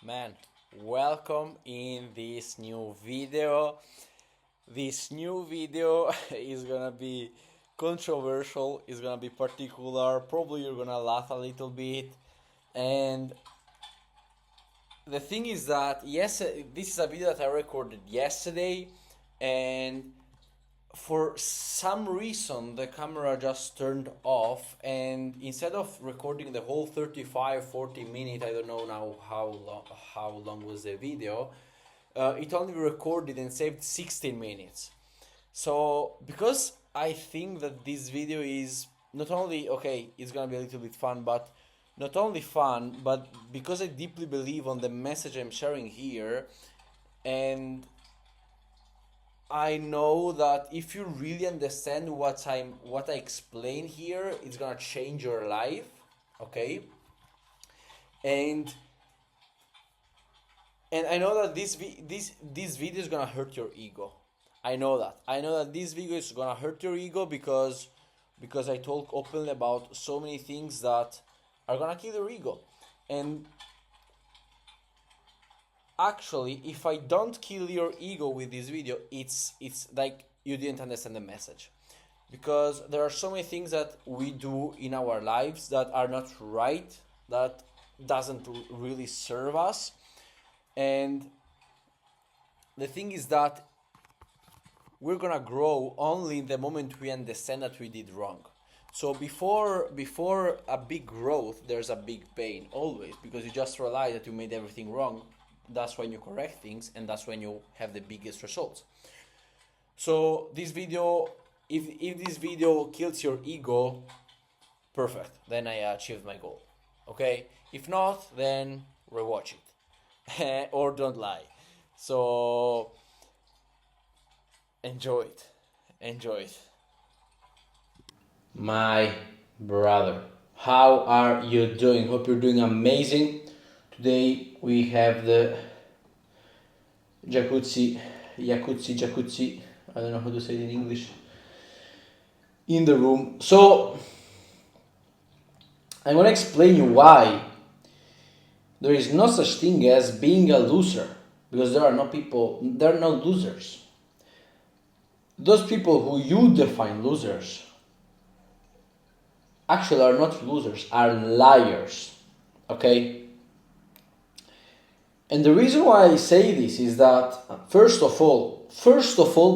Man, welcome in this new video. This new video is gonna be controversial, is gonna be particular, probably you're gonna laugh a little bit. And the thing is that, yes, this is a video that I recorded yesterday, and for some reason the camera just turned off, and instead of recording the whole 35-40 minute, I don't know now how long was the video, it only recorded and saved 16 minutes. So because I think that this video is not only okay, it's gonna be a little bit fun, but not only fun, but because I deeply believe on the message I'm sharing here. And I know that if you really understand what I explain here, it's gonna change your life, okay? And I know that this video is gonna hurt your ego. I know that. I know that this video is gonna hurt your ego because I talk openly about so many things that are gonna kill your ego. And actually, if I don't kill your ego with this video, it's like you didn't understand the message, because there are so many things that we do in our lives that are not right, that doesn't really serve us. And the thing is that we're gonna grow only in the moment we understand that we did wrong. So before a big growth, there's a big pain always, because you just realize that you made everything wrong. That's when you correct things, and that's when you have the biggest results. So this video, if this video kills your ego, perfect. Then I achieved my goal. Okay. If not, then rewatch it or don't lie. So enjoy it. Enjoy it. My brother, how are you doing? Hope you're doing amazing. Today we have the jacuzzi, I don't know how to say it in English, in the room. So I'm gonna explain you why there is no such thing as being a loser, because there are no losers. Those people who you define losers actually are not losers, are liars. Okay? And the reason why I say this is that, first of all,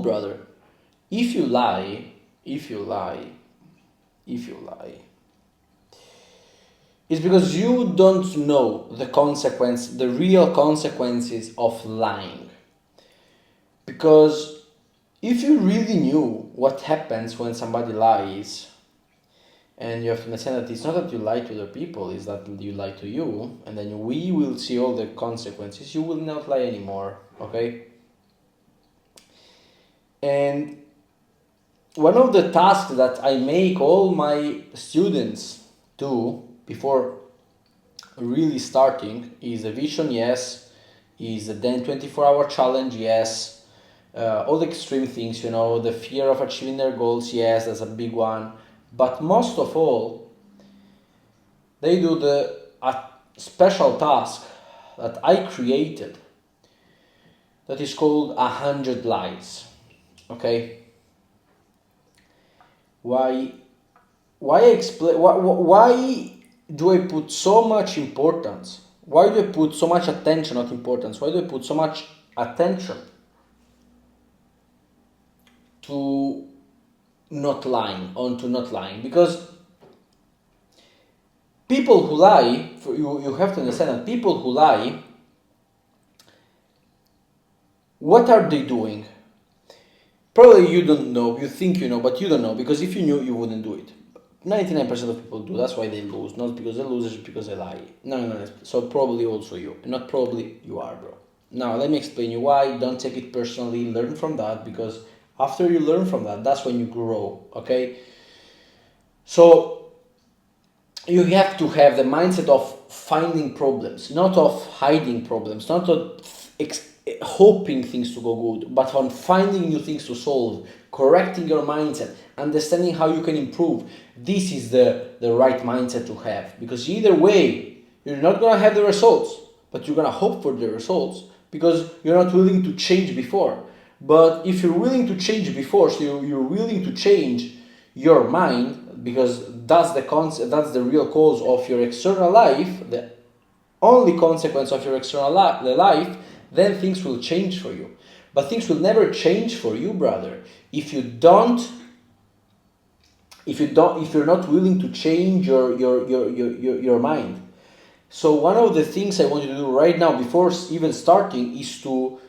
brother, if you lie, it's because you don't know the real consequences of lying. Because if you really knew what happens when somebody lies, and you have to understand that it's not that you lie to other people, it's that you lie to you, and then we will see all the consequences. You will not lie anymore, okay? And one of the tasks that I make all my students do before really starting is a vision, yes, is a then 24-hour challenge, yes, all the extreme things, the fear of achieving their goals, yes, that's a big one. But most of all, they do a special task that I created that is called 100 lies. Okay? Why do I put so much importance? Why do I put so much attention, not importance? Why do I put so much attention to not lying? Because people who lie, you have to understand that people who lie, what are they doing? Probably you don't know, you think you know, but you don't know, because if you knew, you wouldn't do it. 99% of people do, that's why they lose, not because they lose, it's because they lie. No. So probably also you, not probably you are, bro. Now let me explain you why. Don't take it personally, learn from that, because after you learn from that, that's when you grow, okay? So you have to have the mindset of finding problems, not of hiding problems, not of hoping things to go good, but on finding new things to solve, correcting your mindset, understanding how you can improve. This is the right mindset to have, because either way, you're not going to have the results, but you're gonna hope for the results because you're not willing to change before. But if you're willing to change before, so you're willing to change your mind, because that's the concept, that's the real cause of your external life, the only consequence of your external life, then things will change for you. But things will never change for you, brother, if you're not willing to change your mind. So one of the things I want you to do right now, before even starting, is to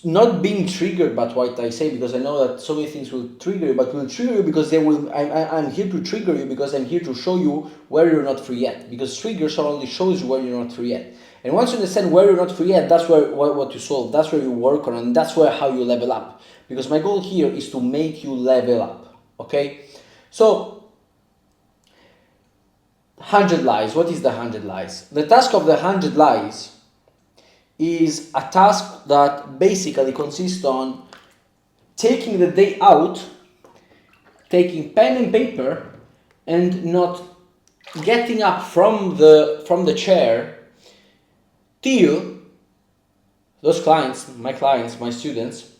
not being triggered by what I say, because I know that so many things will trigger you, but will trigger you because they will. I'm here to trigger you because I'm here to show you where you're not free yet. Because triggers only shows you where you're not free yet. And once you understand where you're not free yet, that's where what you solve. That's where you work on, and that's where how you level up. Because my goal here is to make you level up. Okay, so 100 lies. What is the 100 lies? The task of the 100 lies is a task that basically consists on taking the day out, taking pen and paper, and not getting up from the chair till those clients, my students,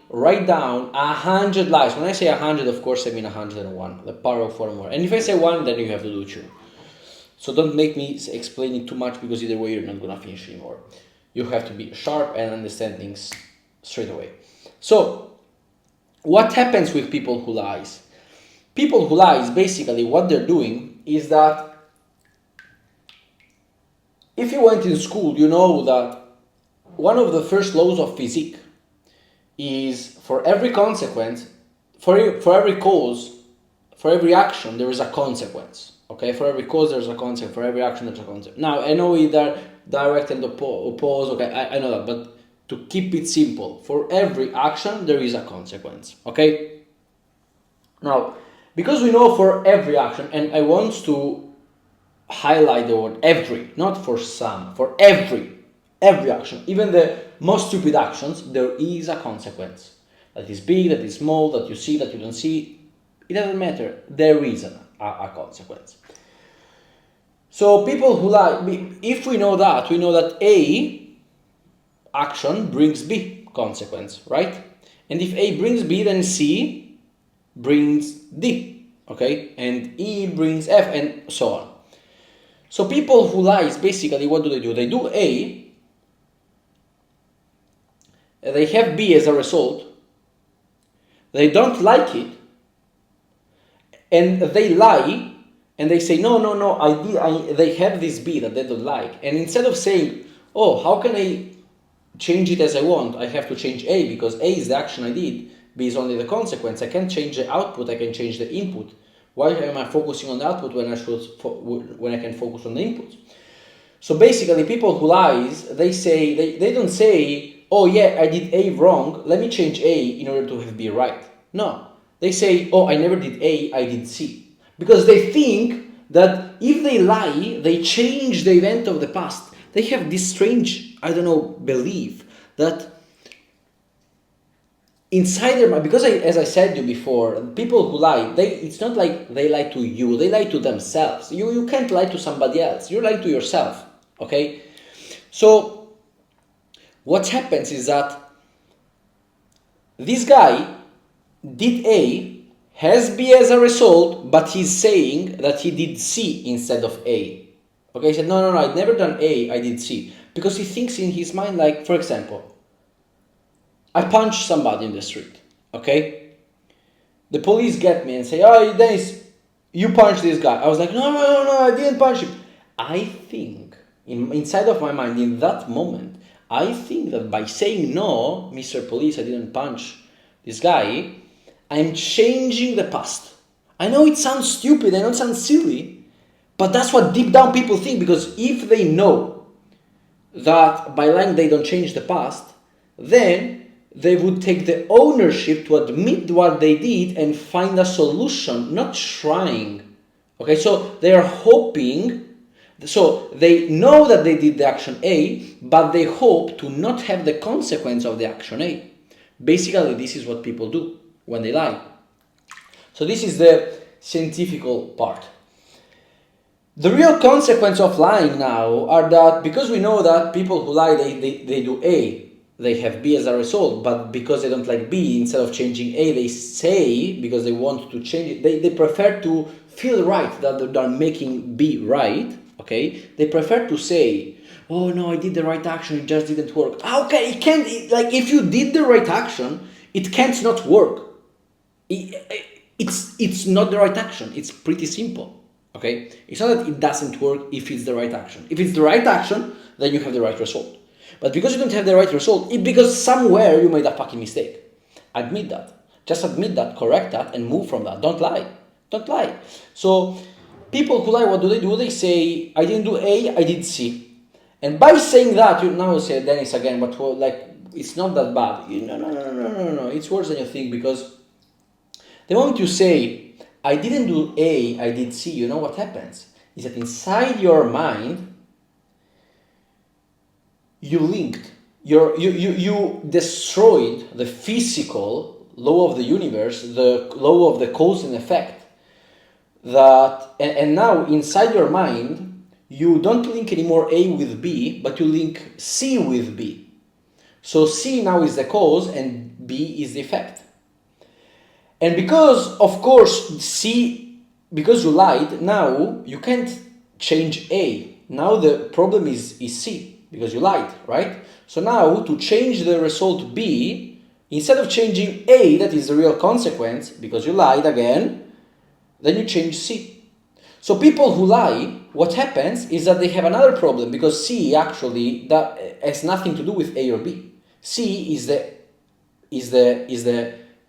write down 100 lies. When I say 100, of course I mean 101, the power of one more. And if I say one, then you have to do two. So don't make me explain it too much, because either way you're not gonna finish anymore. You have to be sharp and understand things straight away. So, what happens with people who lies? People who lies, basically what they're doing is that, if you went in school, you know that one of the first laws of physics is for every consequence, for every cause, for every action, there is a consequence. Okay, for every cause there's a consequence, for every action there's a consequence. Now, I know either direct and oppose, okay, I know that, but to keep it simple, for every action there is a consequence, okay? Now, because we know for every action, and I want to highlight the word every, not for some, for every action, even the most stupid actions, there is a consequence. That is big, that is small, that you see, that you don't see, it doesn't matter, there is a consequence. So people who lie, if we know that A action brings B consequence, right? And if A brings B, then C brings D, okay? And E brings F, and so on. So people who lies, basically what do? They do A, they have B as a result, they don't like it, and they lie, and they say, no, they have this B that they don't like. And instead of saying, oh, how can I change it as I want? I have to change A, because A is the action I did, B is only the consequence. I can't change the output, I can change the input. Why am I focusing on the output when I can focus on the input? So basically, people who lies, they say, they don't say, oh yeah, I did A wrong, let me change A in order to have B right. No. They say, oh, I never did A, I did C. Because they think that if they lie, they change the event of the past. They have this strange, belief that inside their mind, because as I said to you before, people who lie, it's not like they lie to you, they lie to themselves. You can't lie to somebody else, you're lying to yourself, okay? So, what happens is that this guy did A, has B as a result, but he's saying that he did C instead of A. Okay, he said, no, I'd never done A, I did C. Because he thinks in his mind, like, for example, I punched somebody in the street, okay? The police get me and say, oh, Dennis, you punched this guy. I was like, no, I didn't punch him. I think, inside of my mind, in that moment, I think that by saying, no, Mr. Police, I didn't punch this guy, I'm changing the past. I know it sounds stupid, I know it sounds silly, but that's what deep down people think, because if they know that by lying they don't change the past, then they would take the ownership to admit what they did and find a solution, not trying. Okay, so they are hoping, so they know that they did the action A, but they hope to not have the consequence of the action A. Basically, this is what people do when they lie. So this is the scientific part. The real consequence of lying now are that because we know that people who lie, they do A, they have B as a result, but because they don't like B, instead of changing A, they say, because they want to change it, they prefer to feel right that they're making B right, okay? They prefer to say, oh no, I did the right action, it just didn't work. Okay, it can't, like if you did the right action, it can't not work. It's not the right action, it's pretty simple. Okay, it's not that it doesn't work if it's the right action. If it's the right action, then you have the right result. But because you don't have the right result, it's because somewhere you made a fucking mistake. Admit that. Just admit that, correct that, and move from that. Don't lie. Don't lie. So, people who lie, what do? They say, I didn't do A, I did C. And by saying that, you now say Dennis again, but well, like, it's not that bad. No. It's worse than you think, because the moment you say, I didn't do A, I did C, you know what happens? Is that inside your mind, you linked, you destroyed the physical law of the universe, the law of the cause and effect. And now inside your mind, you don't link anymore A with B, but you link C with B. So C now is the cause and B is the effect. And because, of course, because you lied, now you can't change A. Now the problem is C, because you lied, right? So now, to change the result B, instead of changing A, that is the real consequence, because you lied again, then you change C. So people who lie, what happens is that they have another problem, because C actually that has nothing to do with A or B. C is the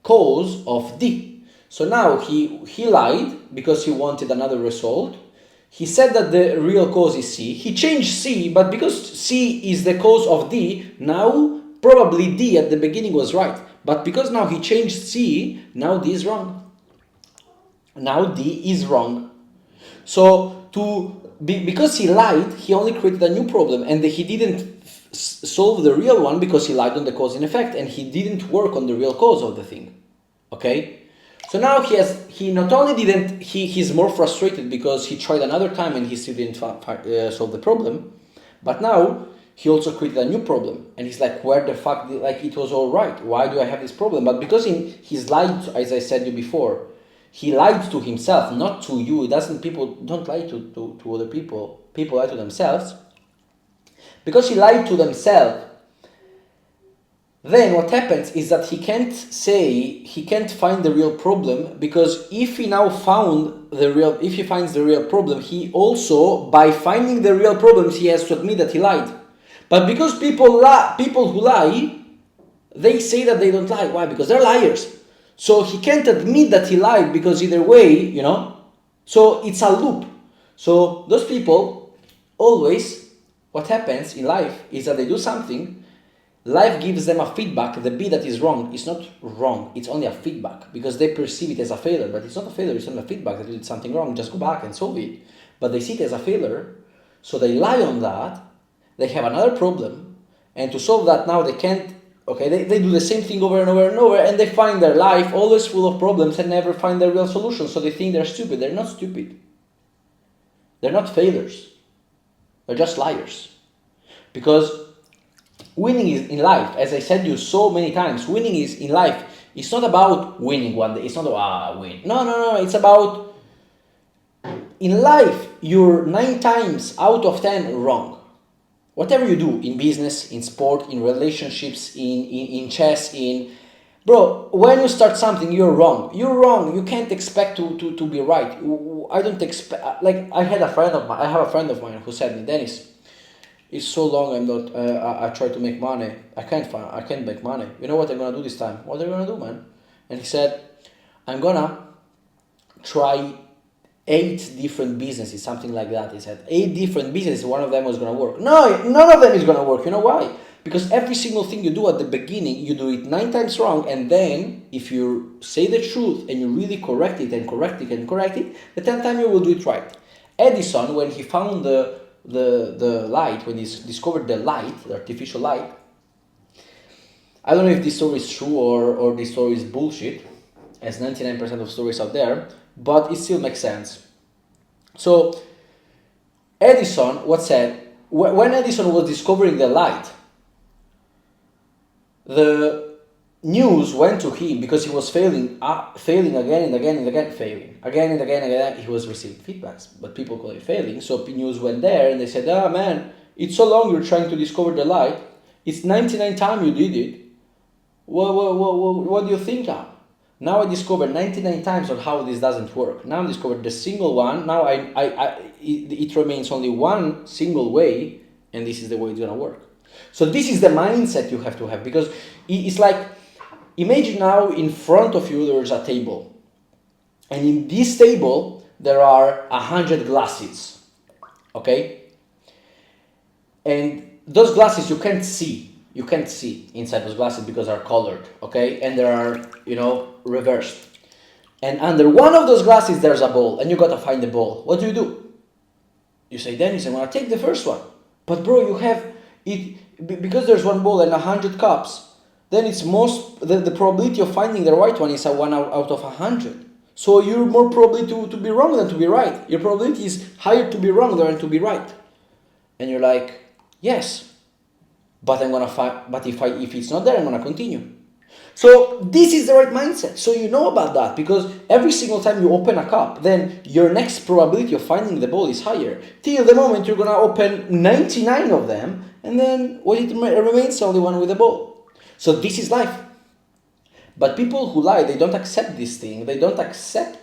cause of D. So now he lied because he wanted another result. He said that the real cause is C. He changed C, but because C is the cause of D, now probably D at the beginning was right. But because now he changed C, now D is wrong. Now D is wrong. So because he lied, he only created a new problem, and he didn't solve the real one because he lied on the cause and effect, and he didn't work on the real cause of the thing. Okay? So now he's more frustrated because he tried another time and he still didn't solve the problem. But now he also created a new problem, and he's like, where the fuck, like it was all right. Why do I have this problem? But because he's lied, as I said you before, he lied to himself, not to you. People don't lie to other people. People lie to themselves. Because he lied to themselves, then what happens is that he can't find the real problem, because if he finds the real problem, he also, by finding the real problems, he has to admit that he lied. But because people who lie, they say that they don't lie. Why? Because they're liars. So he can't admit that he lied, because either way, so it's a loop. So those people, always, what happens in life is that they do something, life gives them a feedback, the B that is wrong is not wrong, it's only a feedback, because they perceive it as a failure, but it's not a failure, it's only a feedback that you did something wrong, just go back and solve it. But they see it as a failure, so they lie on that, they have another problem, and to solve that now they can't, they do the same thing over and over and over, and they find their life always full of problems and never find their real solution, so they think they're stupid. They're not stupid. They're not failures. They're just liars. Because winning is in life, as I said to you so many times, winning is in life. It's not about winning one day. It's not win. No. It's about, in life, you're 9 times out of 10 wrong. Whatever you do, in business, in sport, in relationships, in chess, bro, when you start something, you're wrong. You're wrong. You can't expect to be right. I don't expect, I have a friend of mine who said me, Dennis, it's so long I try to make money. I can't make money. You know what I'm gonna do this time? What are you gonna do, man? And he said, I'm gonna try 8 different businesses, something like that. He said 8 different businesses, one of them was gonna work. No, none of them is gonna work. You know why? Because every single thing you do at the beginning, you do it 9 times wrong, and then if you say the truth and you really correct it, the 10th time you will do it right. Edison, when he found the light, when he discovered the light, the artificial light, I don't know if this story is true or this story is bullshit, as 99% of stories out there, but it still makes sense. So Edison, what said, when Edison was discovering the light, the news went to him because he was failing again and again and again, failing again and again and again. He was receiving feedbacks, but people call it failing. So news went there and they said, "Ah, man, it's so long you're trying to discover the light. It's 99 times you did it. What do you think of?" Now I discovered 99 times on how this doesn't work. Now I discovered the single one. Now it remains only one single way, and this is the way it's gonna work. So this is the mindset you have to have, because it's like, imagine now in front of you there's a table, and in this table there are 100 glasses, okay? And those glasses you can't see inside those glasses because they're colored, okay? And they are, reversed. And under one of those glasses there's a ball, and you gotta find the ball. What do? You say, Dennis, I'm gonna take the first one. But bro, you have it, because there's one ball and 100 cups, then it's the probability of finding the right one is a 1 out of 100. So you're more probably to be wrong than to be right. Your probability is higher to be wrong than to be right. And you're like, yes, but I'm gonna find. But if it's not there, I'm gonna continue. So this is the right mindset. So you know about that, because every single time you open a cup, then your next probability of finding the ball is higher. Till the moment you're gonna open 99 of them, and then it remains only one with the ball. So this is life. But people who lie, they don't accept this thing. They don't accept